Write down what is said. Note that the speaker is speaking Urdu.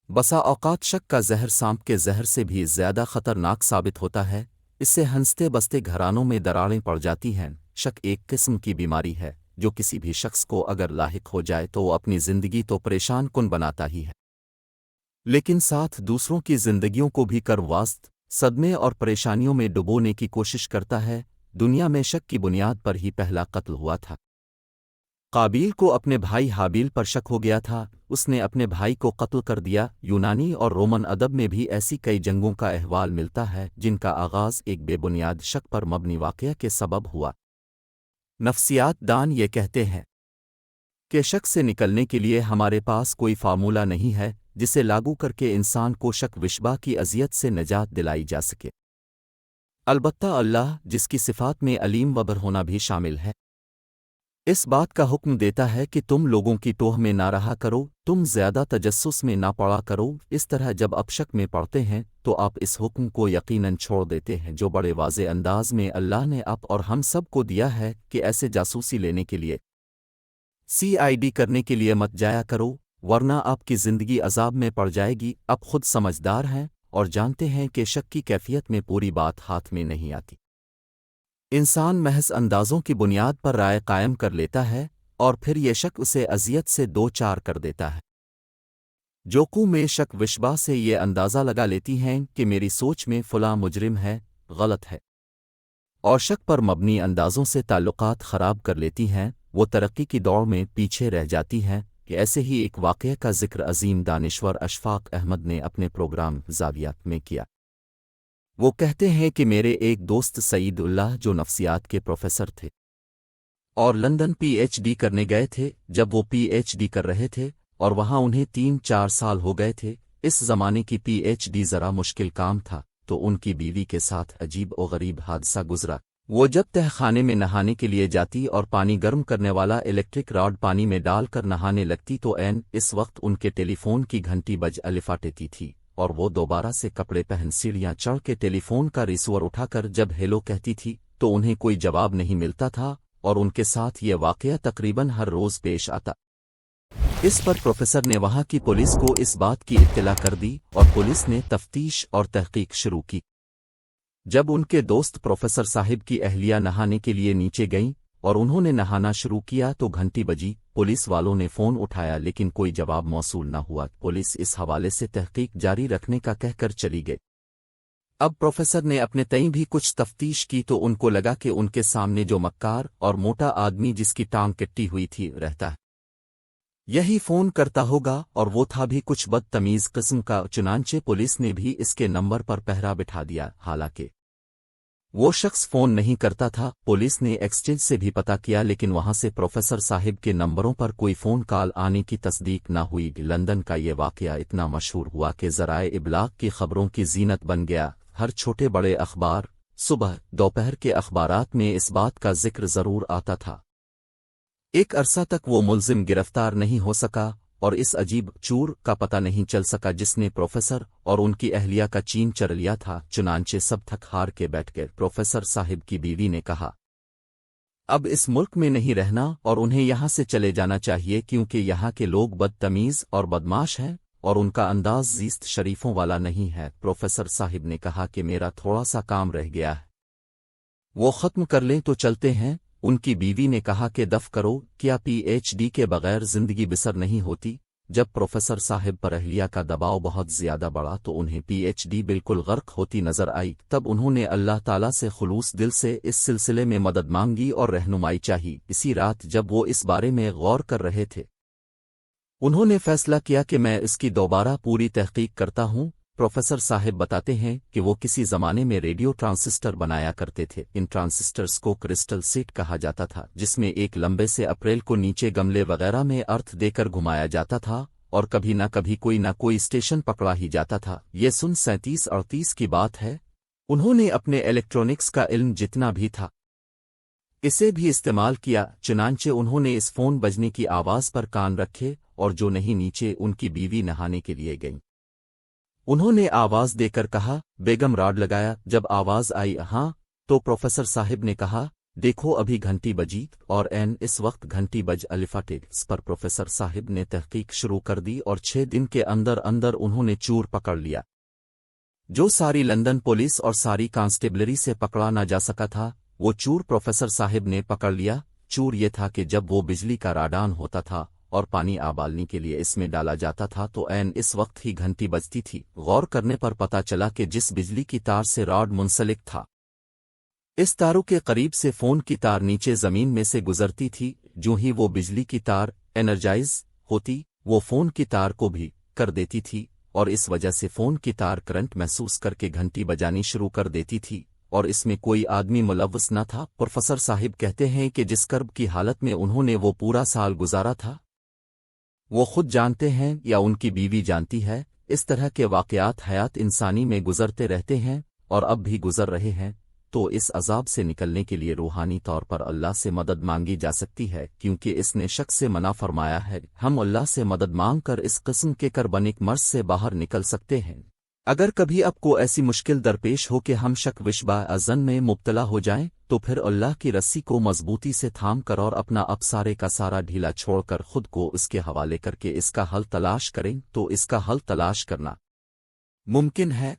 بسا اوقات شک کا زہر سانپ کے زہر سے بھی زیادہ خطرناک ثابت ہوتا ہے۔ اس سے ہنستے بستے گھرانوں میں دراڑیں پڑ جاتی ہیں۔ شک ایک قسم کی بیماری ہے جو کسی بھی شخص کو اگر لاحق ہو جائے تو وہ اپنی زندگی تو پریشان کن بناتا ہی ہے، لیکن ساتھ دوسروں کی زندگیوں کو بھی کرواست صدمے اور پریشانیوں میں ڈبونے کی کوشش کرتا ہے۔ دنیا میں شک کی بنیاد پر ہی پہلا قتل ہوا تھا۔ قابیل کو اپنے بھائی حابیل پر شک ہو گیا تھا، اس نے اپنے بھائی کو قتل کر دیا۔ یونانی اور رومن ادب میں بھی ایسی کئی جنگوں کا احوال ملتا ہے جن کا آغاز ایک بے بنیاد شک پر مبنی واقعہ کے سبب ہوا۔ نفسیات دان یہ کہتے ہیں کہ شک سے نکلنے کے لیے ہمارے پاس کوئی فارمولہ نہیں ہے جسے لاگو کر کے انسان کو شک وشبہ کی اذیت سے نجات دلائی جا سکے، البتہ اللہ جس کی صفات میں علیم وبر ہونا بھی شامل ہے اس بات کا حکم دیتا ہے کہ تم لوگوں کی ٹوہ میں نہ رہا کرو، تم زیادہ تجسس میں نہ پڑا کرو۔ اس طرح جب آپ شک میں پڑتے ہیں تو آپ اس حکم کو یقیناً چھوڑ دیتے ہیں جو بڑے واضح انداز میں اللہ نے آپ اور ہم سب کو دیا ہے کہ ایسے جاسوسی لینے کے لیے CID کرنے کے لیے مت جایا کرو، ورنہ آپ کی زندگی عذاب میں پڑ جائے گی۔ آپ خود سمجھدار ہیں اور جانتے ہیں کہ شک کی کیفیت میں پوری بات ہاتھ میں نہیں آتی۔ انسان محض اندازوں کی بنیاد پر رائے قائم کر لیتا ہے اور پھر یہ شک اسے اذیت سے دو چار کر دیتا ہے۔ جوکو میں شک وشبہ سے یہ اندازہ لگا لیتی ہیں کہ میری سوچ میں فلاں مجرم ہے، غلط ہے، اور شک پر مبنی اندازوں سے تعلقات خراب کر لیتی ہیں، وہ ترقی کی دوڑ میں پیچھے رہ جاتی ہیں۔ کہ ایسے ہی ایک واقعہ کا ذکر عظیم دانشور اشفاق احمد نے اپنے پروگرام زاویات میں کیا۔ وہ کہتے ہیں کہ میرے ایک دوست سعید اللہ جو نفسیات کے پروفیسر تھے اور لندن PhD کرنے گئے تھے، جب وہ PhD کر رہے تھے اور وہاں انہیں 3-4 سال ہو گئے تھے۔ اس زمانے کی PhD ذرا مشکل کام تھا تو ان کی بیوی کے ساتھ عجیب و غریب حادثہ گزرا۔ وہ جب تہ خانے میں نہانے کے لیے جاتی اور پانی گرم کرنے والا الیکٹرک راڈ پانی میں ڈال کر نہانے لگتی تو عین اس وقت ان کے ٹیلی فون کی گھنٹی بج الفاٹتی تھی اور وہ دوبارہ سے کپڑے پہن سیڑھیاں چڑھ کے ٹیلی فون کا ریسیور اٹھا کر جب ہیلو کہتی تھی تو انہیں کوئی جواب نہیں ملتا تھا، اور ان کے ساتھ یہ واقعہ تقریباً ہر روز پیش آتا۔ اس پر پروفیسر نے وہاں کی پولیس کو اس بات کی اطلاع کر دی اور پولیس نے تفتیش اور تحقیق شروع کی۔ جب ان کے دوست پروفیسر صاحب کی اہلیہ نہانے کے لیے نیچے گئیں اور انہوں نے نہانا شروع کیا تو گھنٹی بجی، پولیس والوں نے فون اٹھایا لیکن کوئی جواب موصول نہ ہوا۔ پولیس اس حوالے سے تحقیق جاری رکھنے کا کہہ کر چلی گئی۔ اب پروفیسر نے اپنے تئیں بھی کچھ تفتیش کی تو ان کو لگا کہ ان کے سامنے جو مکار اور موٹا آدمی جس کی ٹانگ کٹی ہوئی تھی رہتا ہے، یہی فون کرتا ہوگا، اور وہ تھا بھی کچھ بدتمیز قسم کا۔ چنانچہ پولیس نے بھی اس کے نمبر پر پہرا بٹھا دیا، حالانکہ وہ شخص فون نہیں کرتا تھا۔ پولیس نے ایکسچینج سے بھی پتہ کیا لیکن وہاں سے پروفیسر صاحب کے نمبروں پر کوئی فون کال آنے کی تصدیق نہ ہوئی۔ لندن کا یہ واقعہ اتنا مشہور ہوا کہ ذرائع ابلاغ کی خبروں کی زینت بن گیا۔ ہر چھوٹے بڑے اخبار، صبح دوپہر کے اخبارات میں اس بات کا ذکر ضرور آتا تھا۔ ایک عرصہ تک وہ ملزم گرفتار نہیں ہو سکا اور اس عجیب چور کا پتہ نہیں چل سکا جس نے پروفیسر اور ان کی اہلیہ کا چین چر لیا تھا۔ چنانچہ سب تھک ہار کے بیٹھ گئے۔ پروفیسر صاحب کی بیوی نے کہا اب اس ملک میں نہیں رہنا اور انہیں یہاں سے چلے جانا چاہیے کیونکہ یہاں کے لوگ بدتمیز اور بدماش ہیں اور ان کا انداز زیست شریفوں والا نہیں ہے۔ پروفیسر صاحب نے کہا کہ میرا تھوڑا سا کام رہ گیا ہے، وہ ختم کر لیں تو چلتے ہیں۔ ان کی بیوی نے کہا کہ دف کرو، کیا PhD کے بغیر زندگی بسر نہیں ہوتی؟ جب پروفیسر صاحب پر اہلیہ کا دباؤ بہت زیادہ بڑھا تو انہیں PhD بالکل غرق ہوتی نظر آئی۔ تب انہوں نے اللہ تعالیٰ سے خلوص دل سے اس سلسلے میں مدد مانگی اور رہنمائی چاہی۔ اسی رات جب وہ اس بارے میں غور کر رہے تھے انہوں نے فیصلہ کیا کہ میں اس کی دوبارہ پوری تحقیق کرتا ہوں۔ پروفیسر صاحب بتاتے ہیں کہ وہ کسی زمانے میں ریڈیو ٹرانسسٹر بنایا کرتے تھے۔ ان ٹرانسسٹرز کو کرسٹل سیٹ کہا جاتا تھا، جس میں ایک لمبے سے اپریل کو نیچے گملے وغیرہ میں ارتھ دے کر گھمایا جاتا تھا اور کبھی نہ کوئی اسٹیشن پکڑا ہی جاتا تھا۔ یہ سن 37-38 کی بات ہے۔ انہوں نے اپنے الیکٹرونکس کا علم جتنا بھی تھا اسے بھی استعمال کیا۔ چنانچہ انہوں نے اس فون بجنے کی آواز پر کان رکھے اور جو نہیں نیچے ان کی بیوی نہانے کے لیے گئیں۔ انہوں نے آواز دے کر کہا بیگم راڈ لگایا۔ جب آواز آئی ہاں تو پروفیسر صاحب نے کہا دیکھو ابھی گھنٹی بجی اور اس وقت گھنٹی بج الفاٹس پر پروفیسر صاحب نے تحقیق شروع کر دی اور 6 دن کے اندر اندر انہوں نے چور پکڑ لیا جو ساری لندن پولیس اور ساری کانسٹیبلری سے پکڑا نہ جا سکا تھا۔ وہ چور پروفیسر صاحب نے پکڑ لیا۔ چور یہ تھا کہ جب وہ بجلی کا راڈان ہوتا تھا اور پانی آبالنے کے لیے اس میں ڈالا جاتا تھا تو اس وقت ہی گھنٹی بجتی تھی۔ غور کرنے پر پتہ چلا کہ جس بجلی کی تار سے راڈ منسلک تھا اس تاروں کے قریب سے فون کی تار نیچے زمین میں سے گزرتی تھی۔ جو ہی وہ بجلی کی تار انرجائز ہوتی وہ فون کی تار کو بھی کر دیتی تھی اور اس وجہ سے فون کی تار کرنٹ محسوس کر کے گھنٹی بجانی شروع کر دیتی تھی اور اس میں کوئی آدمی ملوث نہ تھا۔ پروفیسر صاحب کہتے ہیں کہ جس کرب کی حالت میں انہوں نے وہ پورا سال گزارا تھا وہ خود جانتے ہیں یا ان کی بیوی جانتی ہے۔ اس طرح کے واقعات حیات انسانی میں گزرتے رہتے ہیں اور اب بھی گزر رہے ہیں، تو اس عذاب سے نکلنے کے لیے روحانی طور پر اللہ سے مدد مانگی جا سکتی ہے، کیونکہ اس نے شک سے منع فرمایا ہے۔ ہم اللہ سے مدد مانگ کر اس قسم کے کربنک مرض سے باہر نکل سکتے ہیں۔ اگر کبھی آپ کو ایسی مشکل درپیش ہو کہ ہم شک وشبہ ازن میں مبتلا ہو جائیں تو پھر اللہ کی رسی کو مضبوطی سے تھام کر اور اپنا اب سارے کا سارا ڈھیلا چھوڑ کر خود کو اس کے حوالے کر کے اس کا حل تلاش کریں، تو اس کا حل تلاش کرنا ممکن ہے۔